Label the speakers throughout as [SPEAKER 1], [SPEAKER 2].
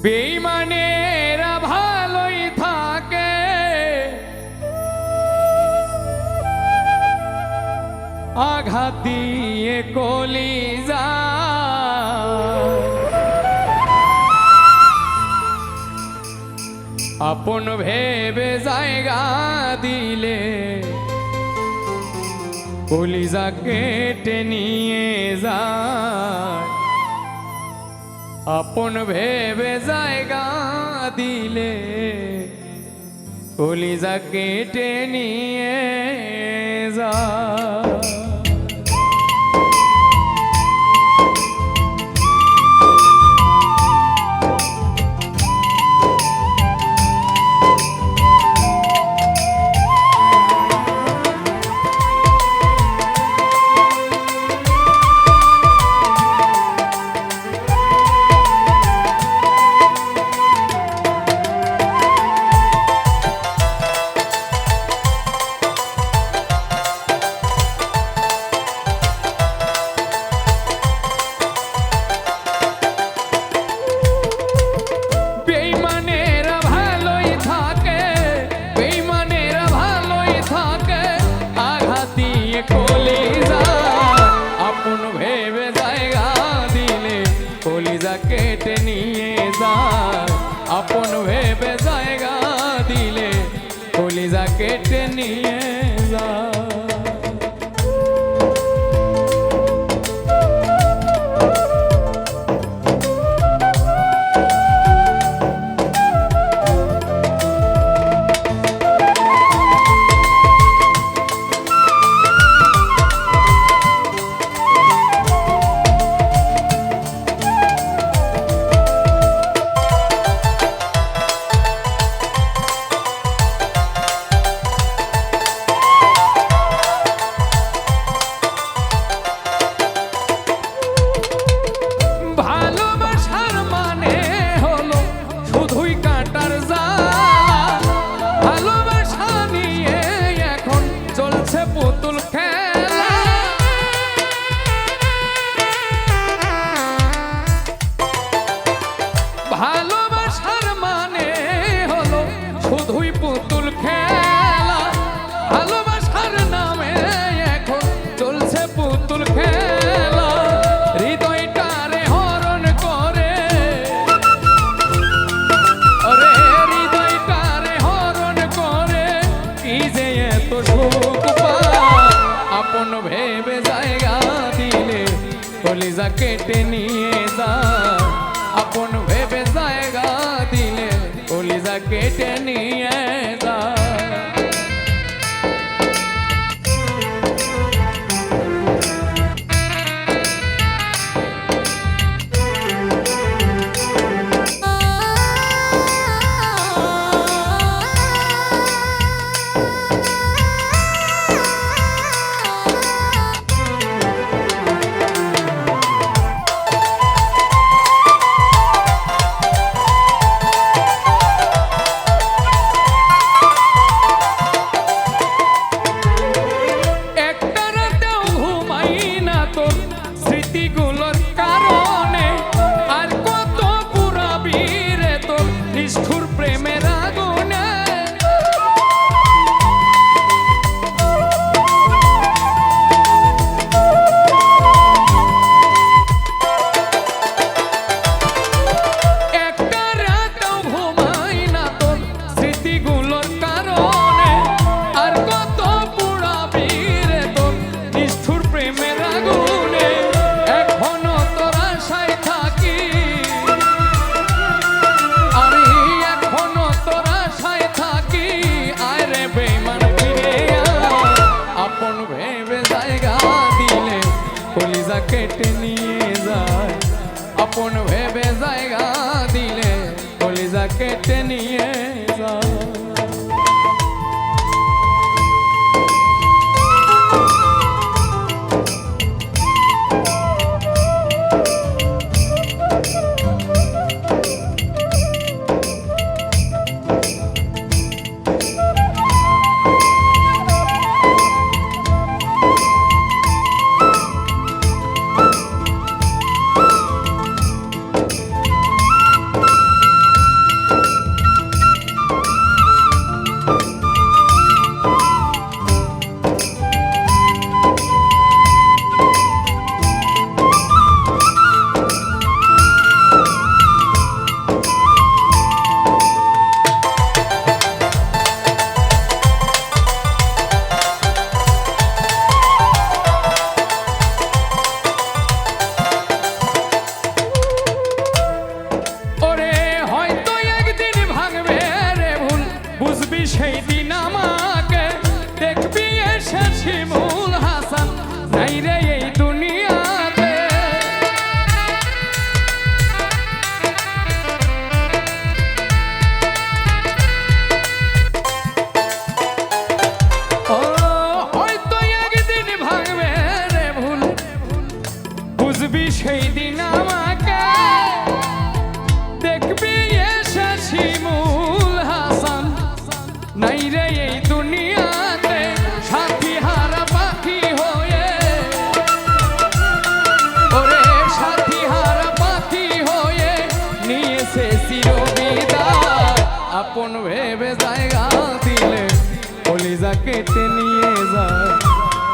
[SPEAKER 1] বেঈমানেরা ভালোই থাকে, আঘাত দিয়ে কলিজা। আপন ভেবে জায়গা দিলে কলিজা কেটে নিয়ে যায়। আপন ভেবে জায়গা দিলে কলিজা কেটে নিয়ে যায়। কেটে নিয়ে যায়। আপন ভেবে জায়গা দিলে কলিজা কেটে নিয়ে যায়। ভালোবাসার মানে হলো শুধুই পুতুল খেলা। ভালোবাসার নামে এখন চলছে পুতুল খেলা। হৃদয়টারে হরণ করে, ওরে হৃদয়টারে হরণ করে কি যে এত সুখ পায়। আপন ভেবে জায়গা দিলে কলিজা কেটে নিয়ে যায়। আপন ভেবে জায়গা দিলে কলিজা কেটে নিয়ে যায়। স্মৃতিগুলোর কারণে আর কত পুরাবি রে তোর নিষ্ঠুর প্রেমের আগুনে। একটা রাতও ঘুমাই না তোর স্মৃতিগুলোর কারণে আর কত পুরাবি রে তোর নিষ্ঠুর প্রেমের আগুনে। আপন ভেবে জায়গা দিলে কলিজা কেটে নিয়ে যায়। আপন ভেবে জায়গা দিলে কলিজা কেটে নিয়ে যায়। আপন ভেবে জায়গা দিলে কলিজা কেটে নিয়ে যায়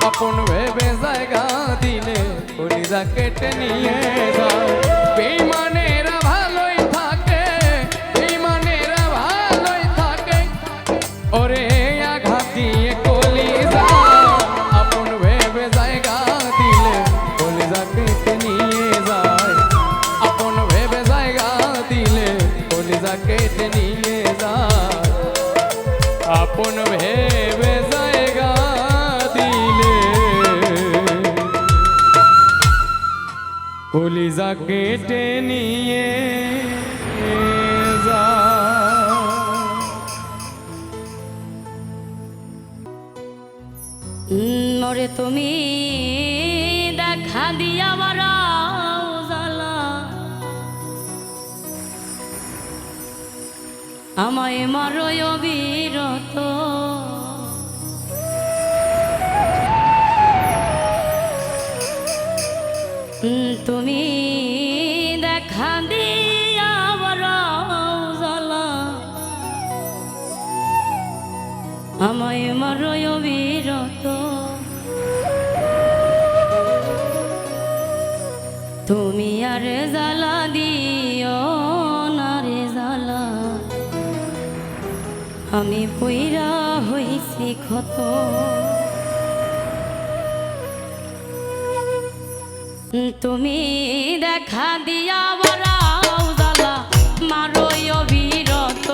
[SPEAKER 1] আপন ভেবে জায়গা দিলে কলিজা কেটে নিয়ে যায় বেঈমানেরা ভালোই থাকে বেঈমানেরা ভালোই থাকে ওরে আঘাত দিয়ে কলিজা আপন ভেবে জায়গা দিলে কলিজা কেটে নিয়ে যায় আপন ভেবে জায়গা দিলে কলিজা কেটে নিয়ে যায় আপন ভেবে জায়গা দিলে কলিজা কেটে নিয়ে
[SPEAKER 2] মরে তুমি দেখা দিয়া বারাও জ্বালা আমায় মারো অবিরত তুমি দেখা দিয়া বারাও জ্বালা আমায় মারো অবিরত তুমি আর জ্বালা দিও না রে জ্বালা আমি পইরা হইছি ক্ষত তুমি দেখা দিয়া বারাও জ্বালা মারো অবিরত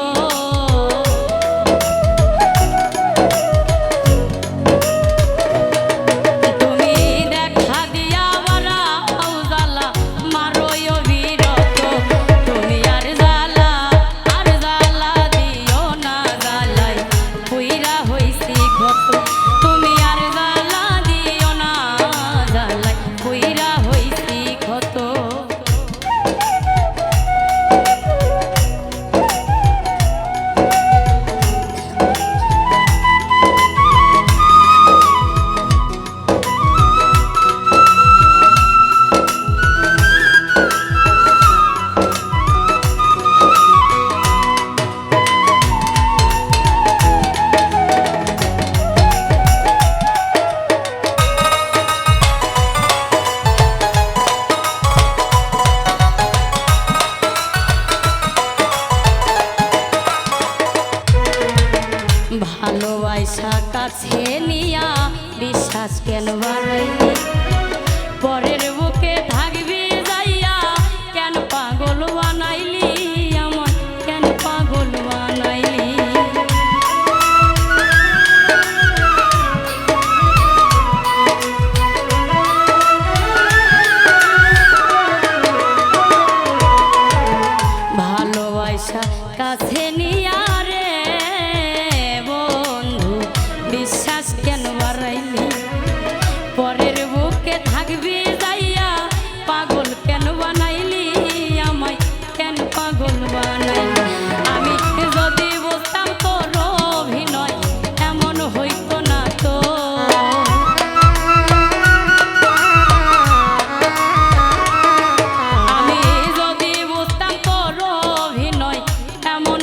[SPEAKER 2] ভালোবাসা কাছে নিয়া বিশ্বাস কেন বাড়াইলি পরের বুকে থাকবি যাইয়া কেন পাগল বানাইলি আমার কেন পাগল বানাইলি ভালোবাসা কাছে নিয়া বিশ্বাস কেন বাড়াইলি পরের বুকে থাকবি যাইয়া পাগল কেন বানাইলি আমায় কেন পাগল বানাইলি আমি যদি বুঝতাম তোর অভিনয় এমন হইতো না তো আমি যদি বুঝতাম তোর অভিনয় এমন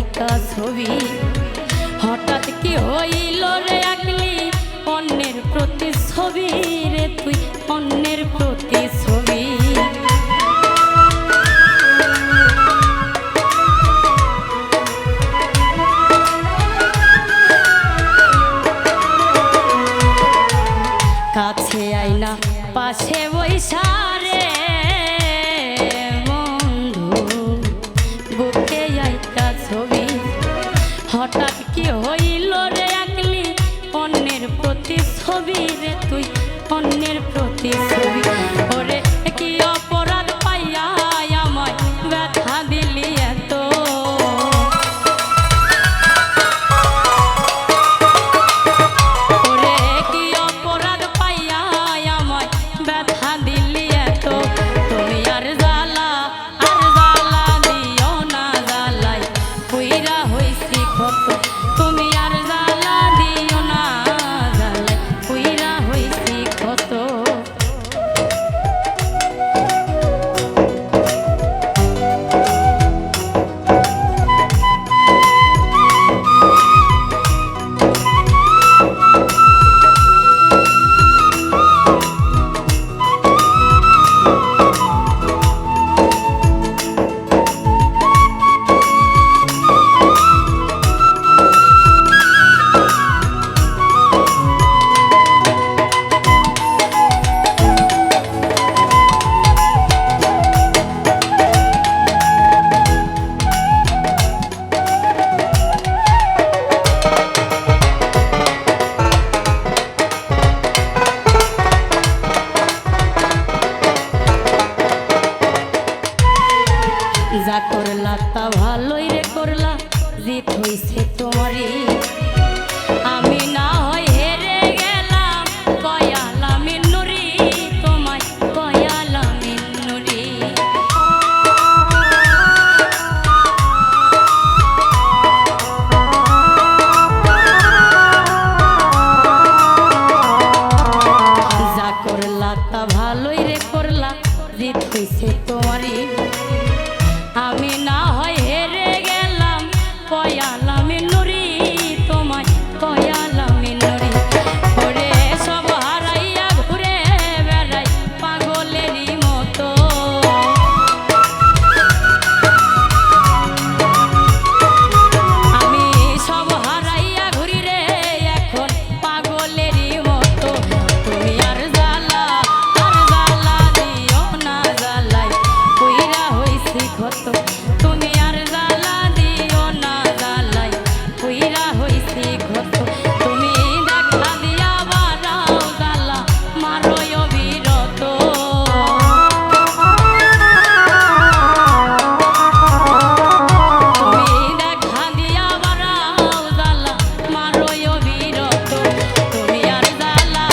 [SPEAKER 2] আইকা ছবি হঠাৎ কি হইল রে আকলি অন্যের প্রতিচ্ছবি রে তুই অন্যের প্রতিচ্ছবি কাছে আইনা পাশে বৈশারে বন্ধু বুকে আইকা ছবি হঠাৎ কি হইল রে আকলি অন্যের প্রতিচ্ছবি রে তুই অন্যের প্রতিচ্ছবি ওরে কি অপরাধ পাইয়া আমায় ব্যথা দিলি এত ওরে কি অপরাধ পাইয়া আমায় ব্যথা দিলি এত তুমি আর জ্বালা দিও না জ্বালাই পুইরা হইছি ক্ষত তুমি আর জ্বালা দিও না জ্বালাই পুইরা হইছি ক্ষত যা করলা তা ভালোই রে করলা জিত হইছে তোমারই আমি না হয় হেরে গেলাম কয়ালা মিন্নুরি তোমায় কয়ালা মিন্নুরি যা করলা তা ভালোই রে করলা জিত হইছে তোমারই আমি না হয় হেরে গেলাম কয়ালা মিন্নুরি তোমায় কয়ালা মিন্নুরি ওরে সব হারাইয়া ঘুরে বেড়াই পাগলেরই মতো আমি সব হারাইয়া ঘুরি রে এখন পাগলেরই মতো তুমি আর জ্বালা দিও না জ্বালাই পুইরা হইছি ক্ষত তুমি আর জ্বালা দিও না জ্বালাই পুইরা হইছি ক্ষত তুমি দেখা দিয়া বাড়াও জ্বালা মারোয় অবিরত তুমি দেখা দিয়া বাড়াও জ্বালা মারোয় অবিরত তুমি আর জ্বালা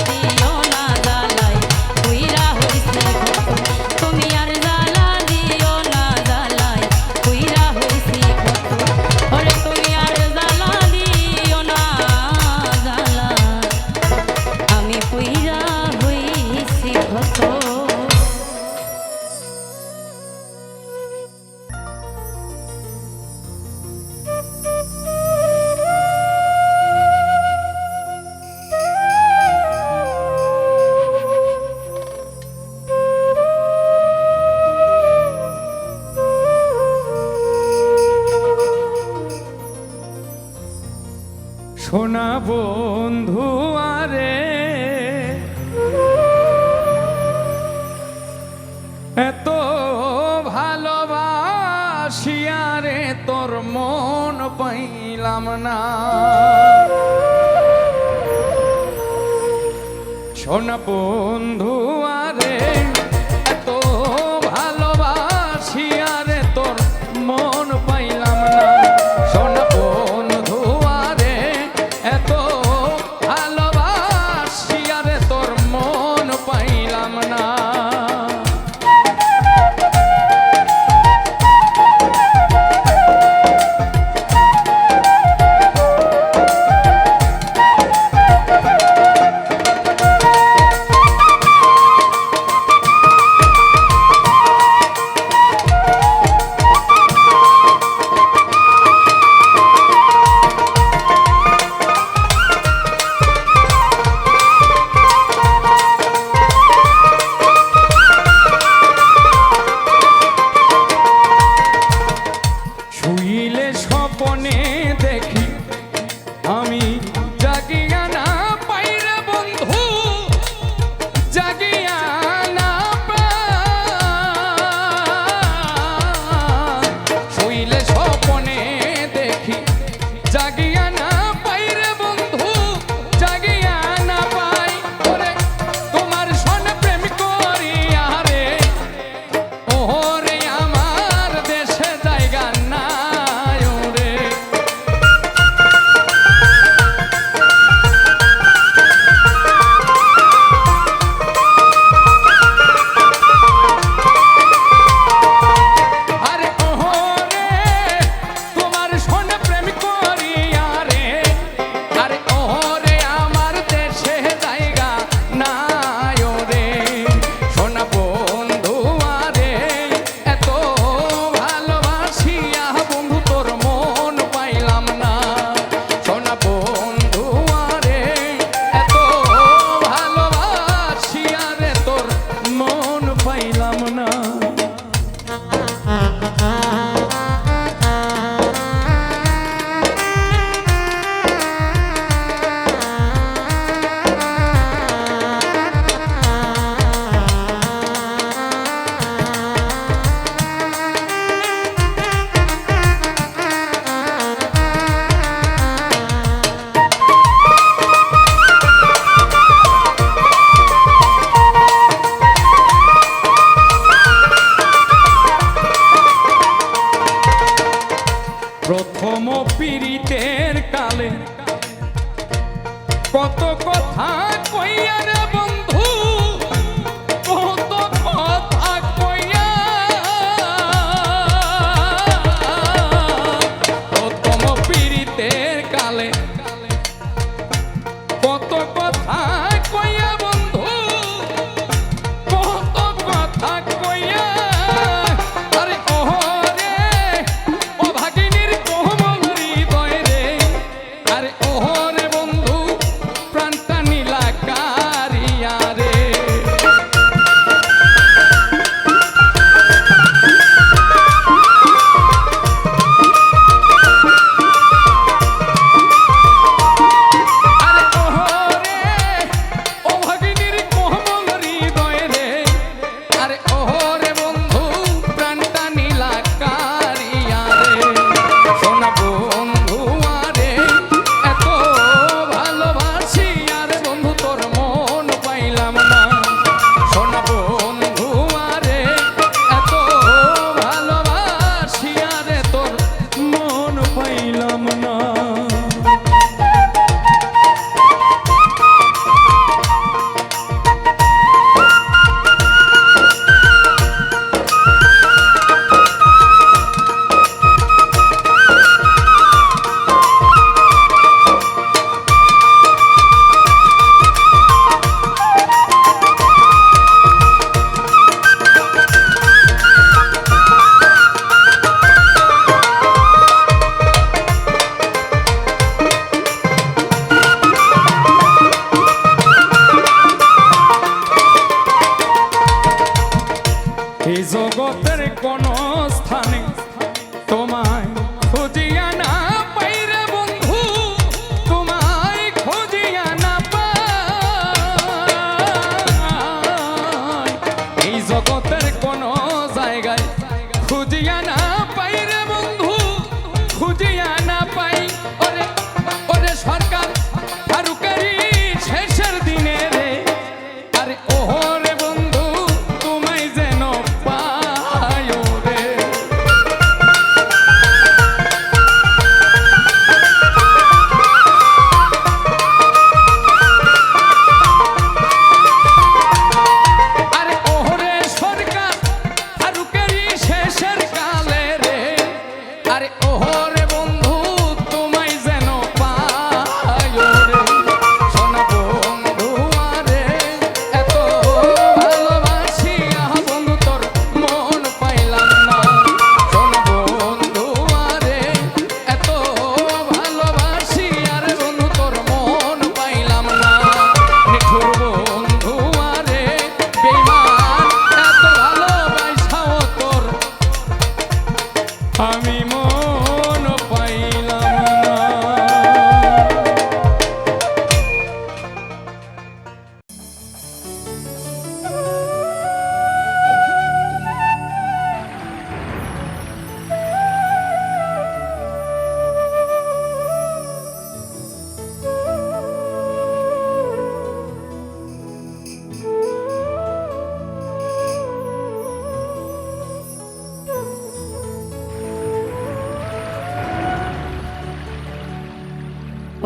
[SPEAKER 2] দিও না জ্বালাই পুইরা হইছি ক্ষত তুমি আর জ্বালা দিও না জ্বালাই পুইরা হইছি ক্ষত ওরে তুমি আর জ্বালা দিও না জ্বালা আমি পুইরা হইছি ক্ষত
[SPEAKER 1] সোনা বন্ধু আরে এত ভালোবাসিয়া রে তোর মন পাইলাম না সোনা বন্ধু আরে এত ভালোবাসিয়া রে তোর মন পাইলাম না সোনা বন্ধু আরে এত ভালোবাসিয়া রে তোর মন পাইলাম না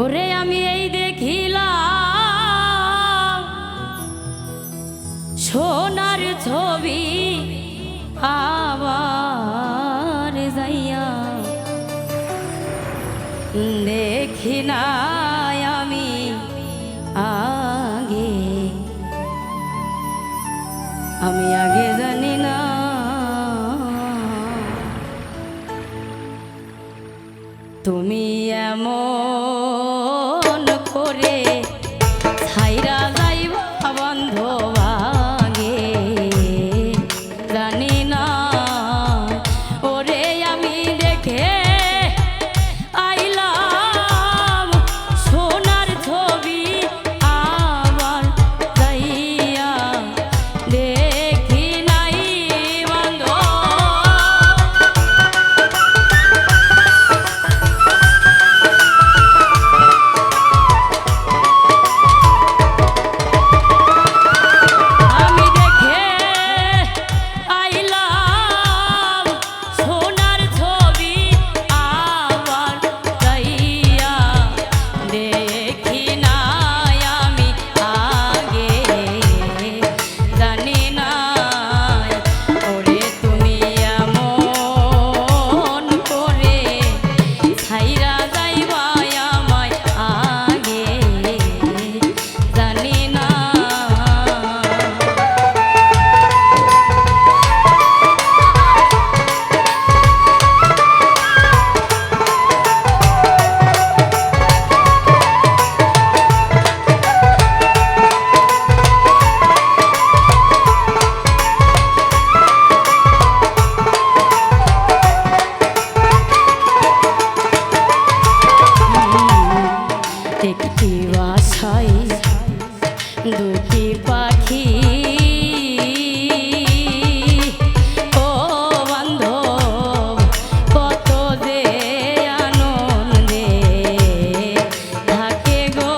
[SPEAKER 2] ওরে আমি এই দেখিলাম সোনার ছবি আবার যাইয়া দেখি নাই আমি আগে জানি না তুমি এমন করে ছাইরা যাইবা বান্ধব আগে জানি না ওরে আমি দেখে আইলাম সোনার ছবি আবার যাইয়া দেখি নাই বান্ধব একটি বাসায় দুটি পাখি ও বান্ধব কত যে আনন্দে থাকে গো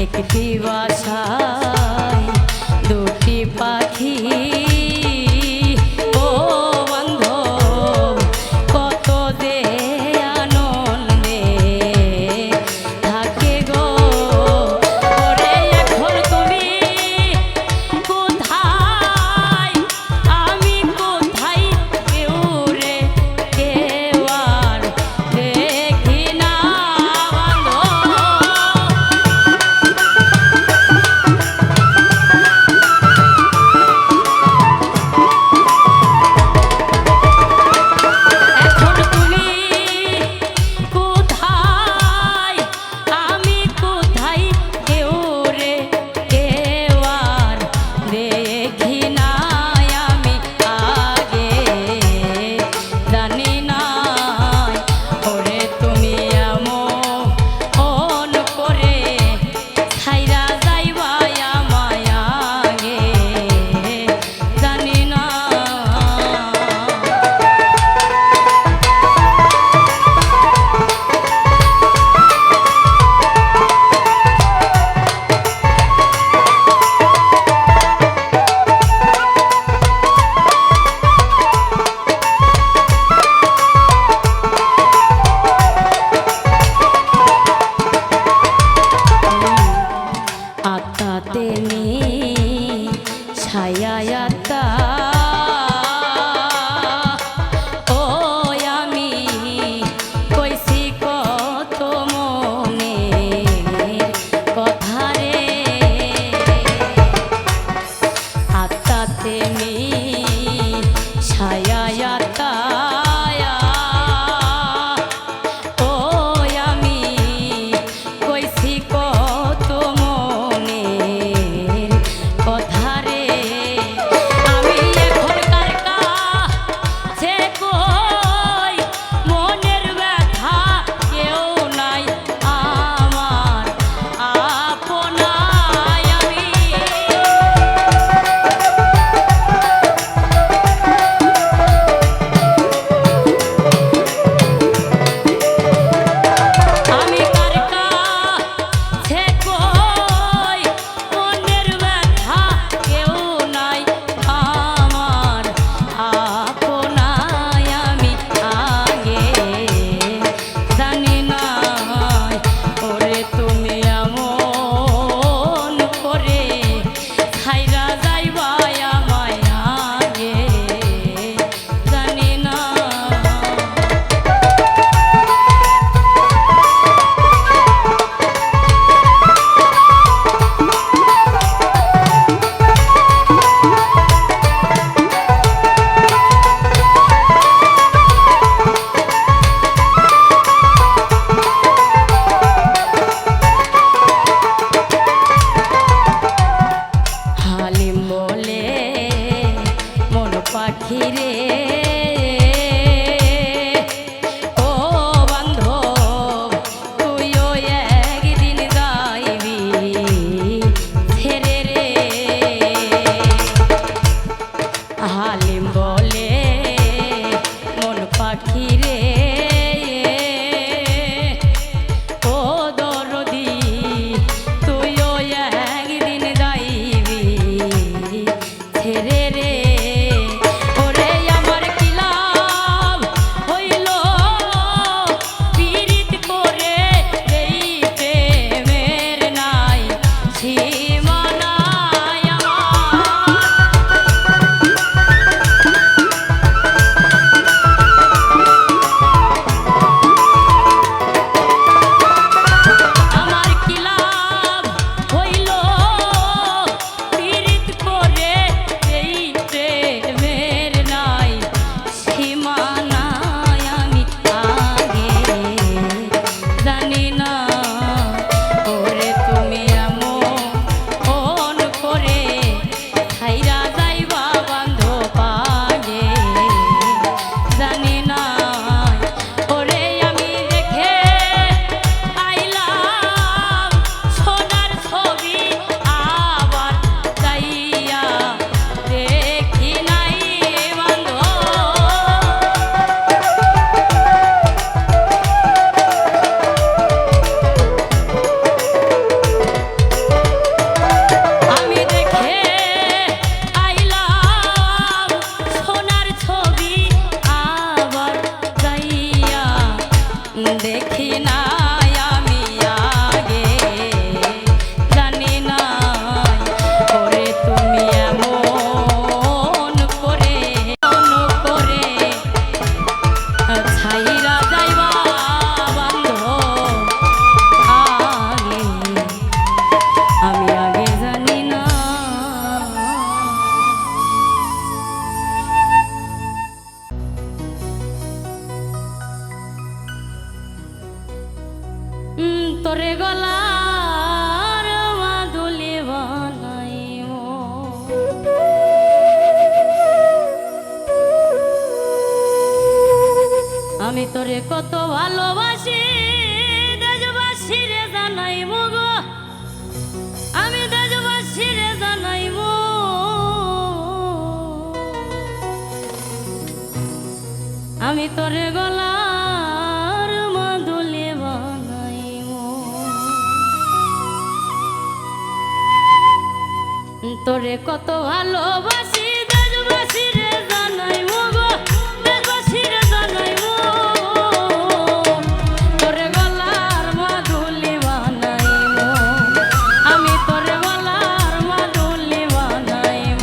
[SPEAKER 2] একটি বাসায় দুটি পাখি ও বান্ধব কত যে থাকে গো ওরে এখন তুমি কোথায় আমি কোথায় কেউ রে কেউ আর দেখি না এখন তুমি কোথায় আমি কোথায় কেউ রে কেউ আর দেখি না আমি আগে জানি না ওরে তুমি এমন করে ছাইরা যাইবা আমায় আগে জানি না আত্মাতে নি ছায়া আত্মা ও আমি কইছি কত মনের কথা রে আত্মাতে নি ছায়া আত্মা ও আমি কইছি কত মনের কথা রে কত ভালোবাসি দেশবাসী রে জানাইব গো, আমি দেশবাসী রে জানাইব আমি তোরে গলার মাদুলি বানাইব। তোরে কত ভালোবাসি দেশবাসী রে জানাইব গো, দেশবাসী রে জানাইব তোরে গলার মাদুলি বানাইব, আমি তোরে গলার মাদুলি বানাইব।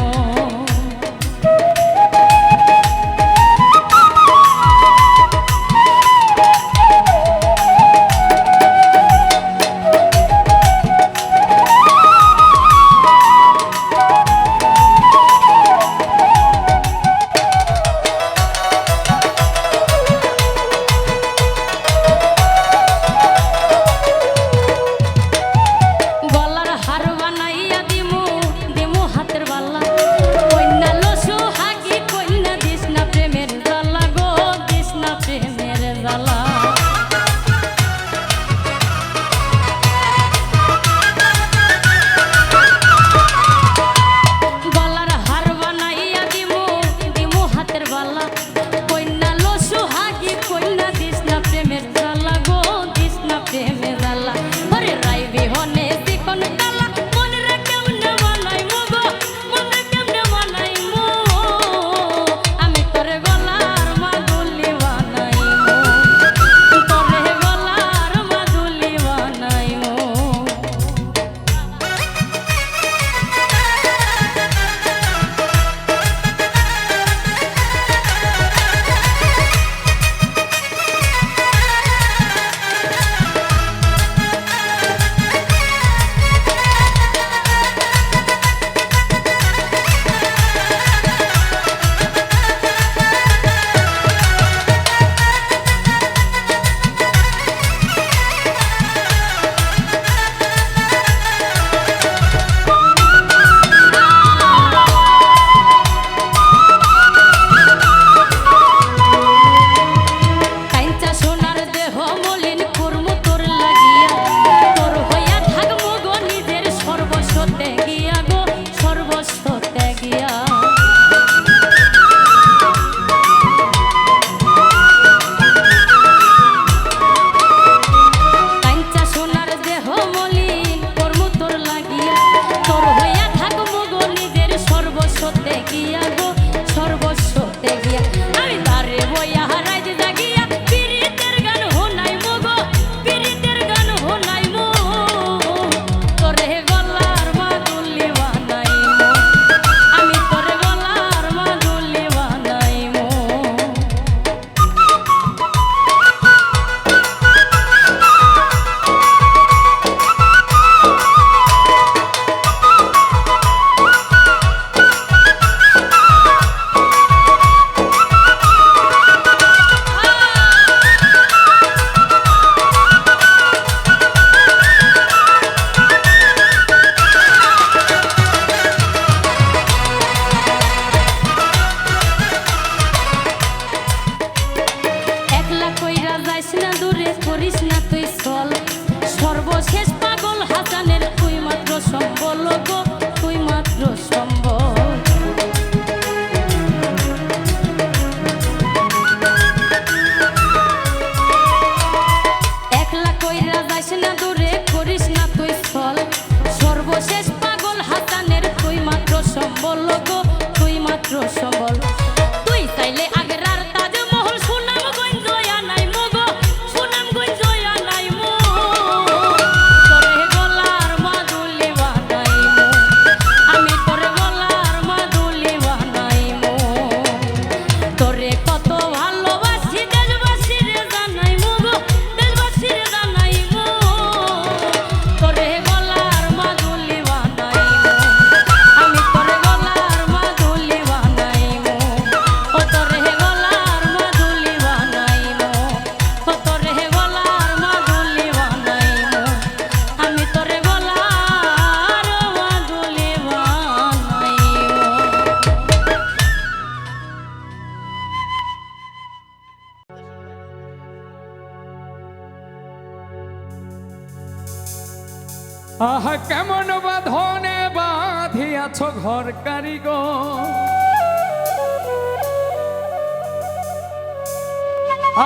[SPEAKER 1] আহা কেমন বাঁধনে বাঁধিয়াছ ঘর কারিগর,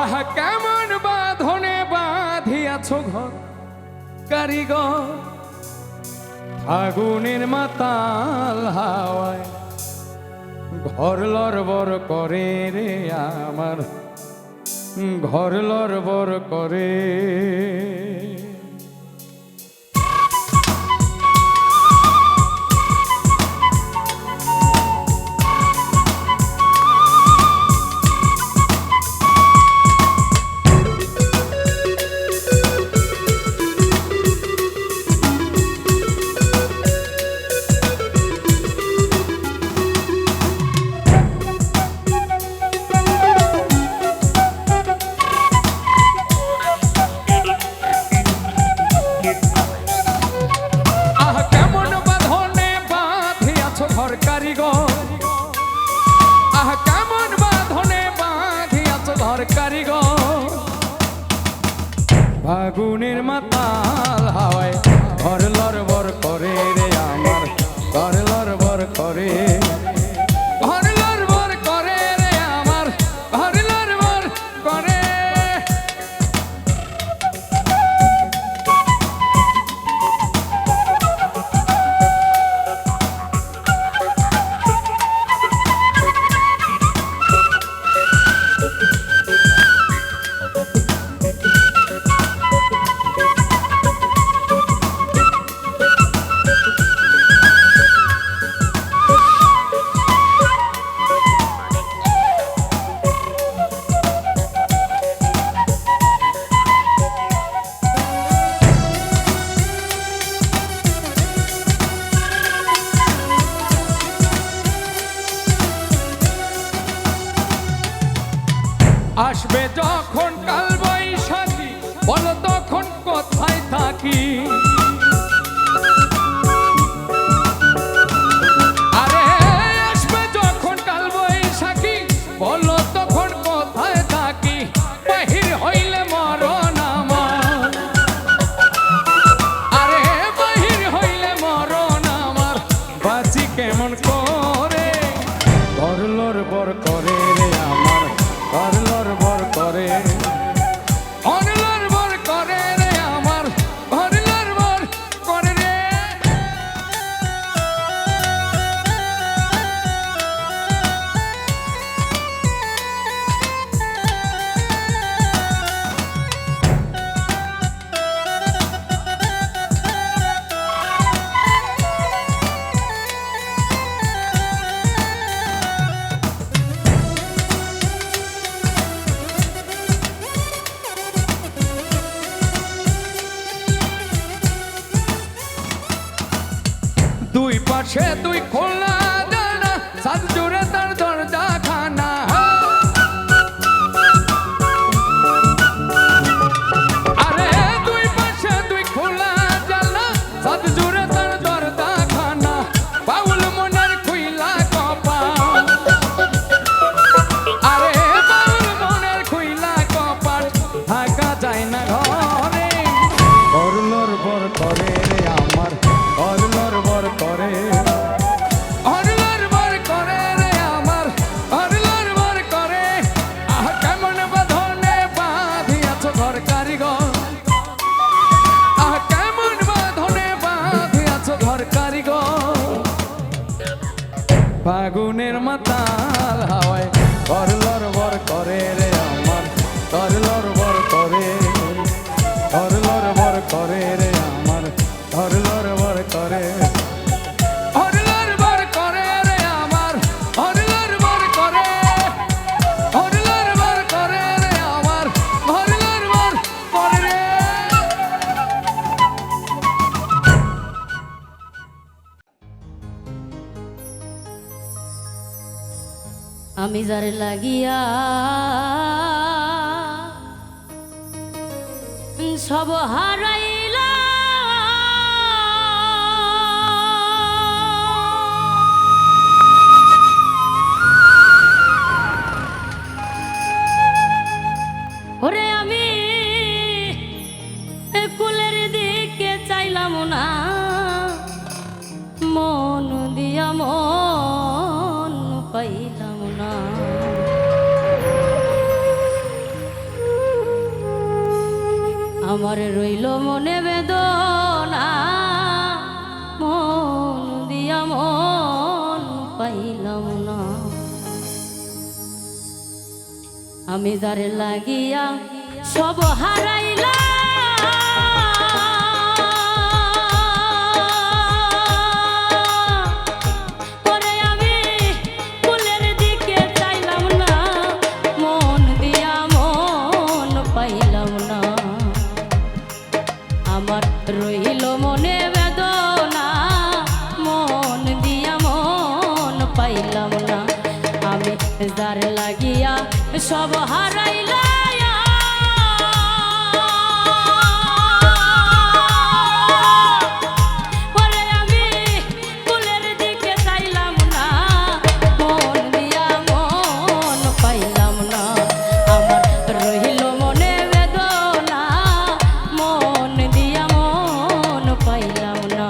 [SPEAKER 1] আহা কেমন বাঁধনে বাঁধিয়াছ ঘর কারিগর, আগুনের মাতাল হাওয়ায় ঘর লড়বড় করে রে আমার, ঘর লড়বড় করে। আগুনের মাতাল হাওয়ায় ঘর লড়বড় করে রে আমার, ঘর লড়বড় করে, ঘর লড়বড় করে রে আমার, ঘর লড়বড় করে। আসবে যখন কাল বৈশাখী, বলো তখন কোথায় থাকি, আরে আসবে যখন কাল বৈশাখী, বলো তখন কোথায় থাকি, বাহির হইলে মরণ আমার, আরে বাহির হইলে মরণ আমার, বাঁচি কেমন করে, ঘর লড়বড় করে রে আমার, ঘর লড়বড় করে, ঘর লড়বড় করে রে আমার, ঘর লড়বড় করে রে। দুই পাশে দুই খোলা জানা, সাত জুড়ে তার দরজা খানা, আরে দুই পাশে দুই খোলা জানা, সাত জুড়ে তার দরজা খানা, বাউল মনের খুইলা কপাল, আরে বাউল মনের খুইলা কপাল, থাকা যায় না ঘরে, ঘর লড়বড় করে রে আমার, ঘর লড়বড় করে, ঘর লড়বড় করে রে আমার, ঘর লড়বড় করে। আহ কেমন বাঁধনে বাঁধিয়াছ ঘর কারিগর, আহ কেমন বাঁধনে বাঁধিয়াছ ঘর কারিগর, ফাগুনের মাতাল হাওয়ায় ঘর লড়বড় করে রে আমার, ঘর লড়বড় করে, ঘর লড়বড় করে রে আমার, ঘর লড়বড় করে, ঘর লড়বড় করে রে আমার, ঘর লড়বড় করে, ঘর লড়বড় করে রে আমার, ঘর লড়বড় করে রে।
[SPEAKER 2] আমি যার লাগিয়া সব হারাইলা, ওরে আমি কুলের দিকে চাইলাম না, আমার রইল মনে বেদনা মন দিয়া মন পাইলাম না আমি যারে লাগিয়া সব হারাইলাম পরে আমি ফুলের দিকে চাইলাম না মন দিয়া মন পাইলাম না আমার রইল মনে বেদনা মন দিয়া মন পাইলাম না আমি যার লাগিয়া সব হারাইলাম পরে আমি ফুলের দিকে চাইলাম না মন দিয়া মন পাইলাম না আমার রইল মনে বেদনা মন দিয়া মন পাইলাম না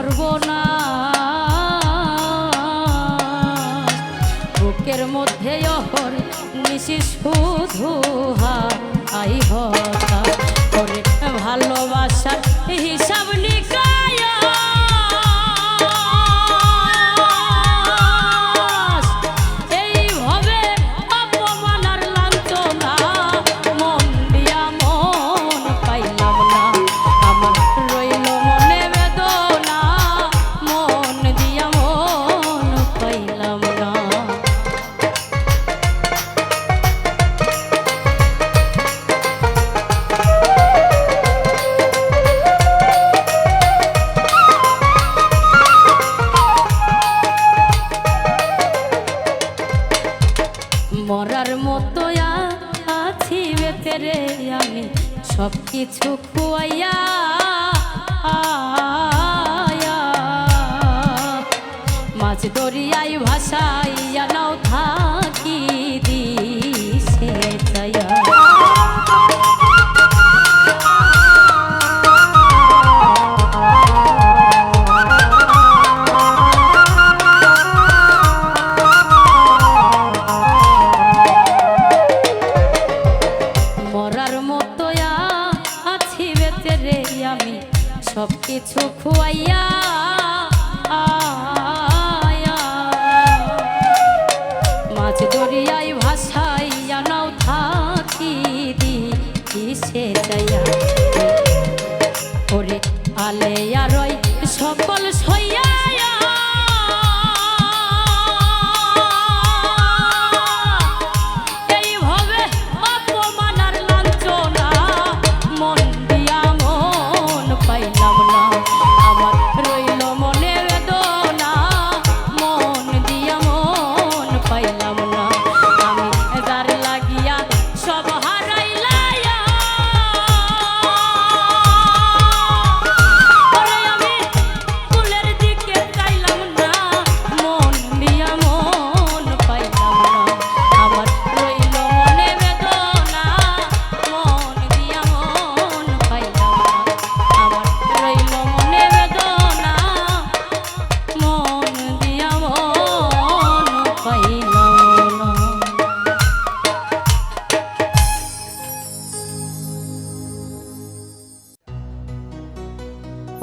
[SPEAKER 2] সর্বনাশ বুকের মধ্যে অহর নিশি শুধু হাই হতাশ করে ভালোবাসার হিসাব নিকায় এইভাবে অপমান আর লাঞ্ছনা মন দিয়া মন পাইলাম না আমার রইল মনে বেদনা মন দিয়া মন পাইলাম না মরার মতো আছি বেতেরে আমি সব কিছু খুয়াইয়া মাছ দরিয়ায় ভাসাইয়া নাও থাকি দিশে চাইয়া আমি সব কিছু খুয়াইয়া মাছ দরিয়ায় ভাসাইয়া নাও থাকি দিশে চাইয়া ওরে আলে আর সকল সইয়া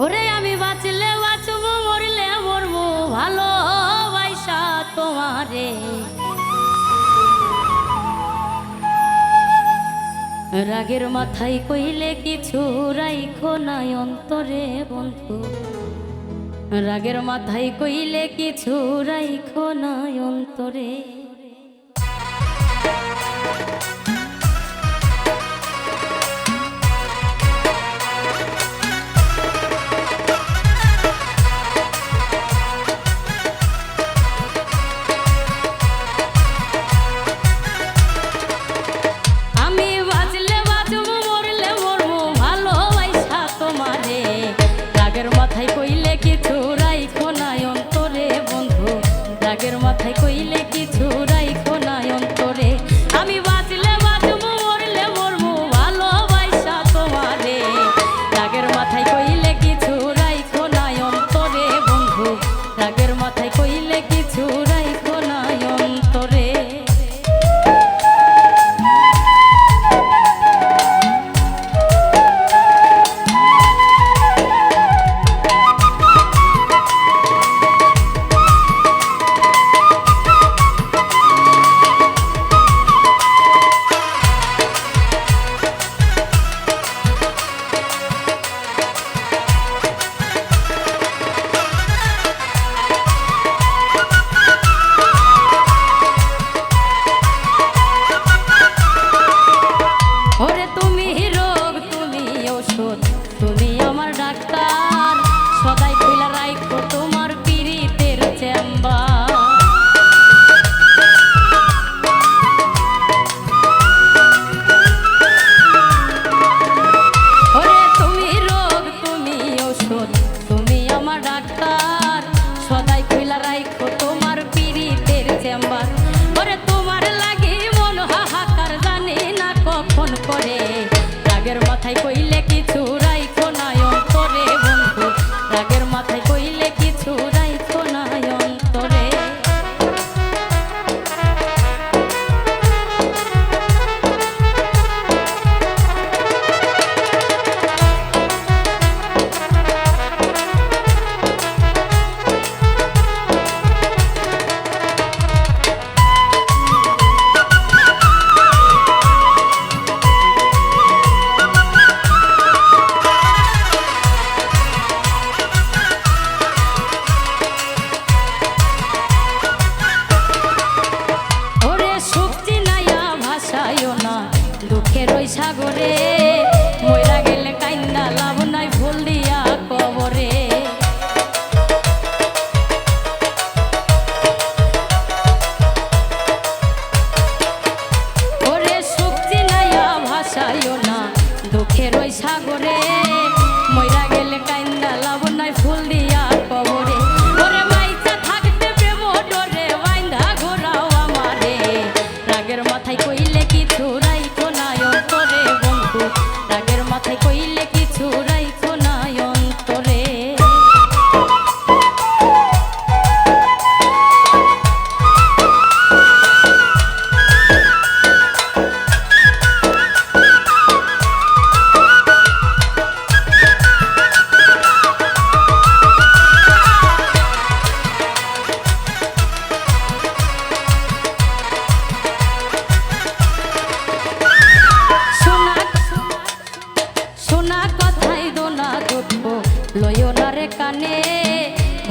[SPEAKER 2] ওরে আমি বাঁচলে বাঁচবো মরলে মরবো ভালোবাসা তোমারে রাগের মাথায় কইলে কিছু রাইখো নাই অন্তরে বন্ধু রাগের মাথায় কইলে কিছু রাইখো নাই অন্তরে মাথায় কইলে কিছু রাইখো নাই অন্তরে বন্ধু রাগের মাথায় কইলে কিছু রাইখো নাই অন্তরে আমি বাঁচলে বাঁচবো মরলে মরবো ভালোবাসা তোমারে রাগের মাথায় কইলে কিছু রাইখো নাই অন্তরে বন্ধু রাগের মাথায় কইলে কিছু রাইখো নাই অন্তরে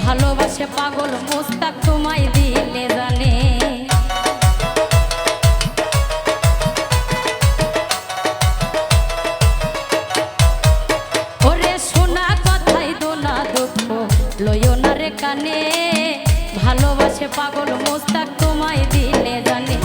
[SPEAKER 2] ভালোবাসে পাগল মুস্তাক তোমায় দিলে জানে। ওরে শোনা কথাই দোনা দুঃখ লইও না রে কানে, ভালোবাসে পাগল মুস্তাক তোমায় দিলে জানে।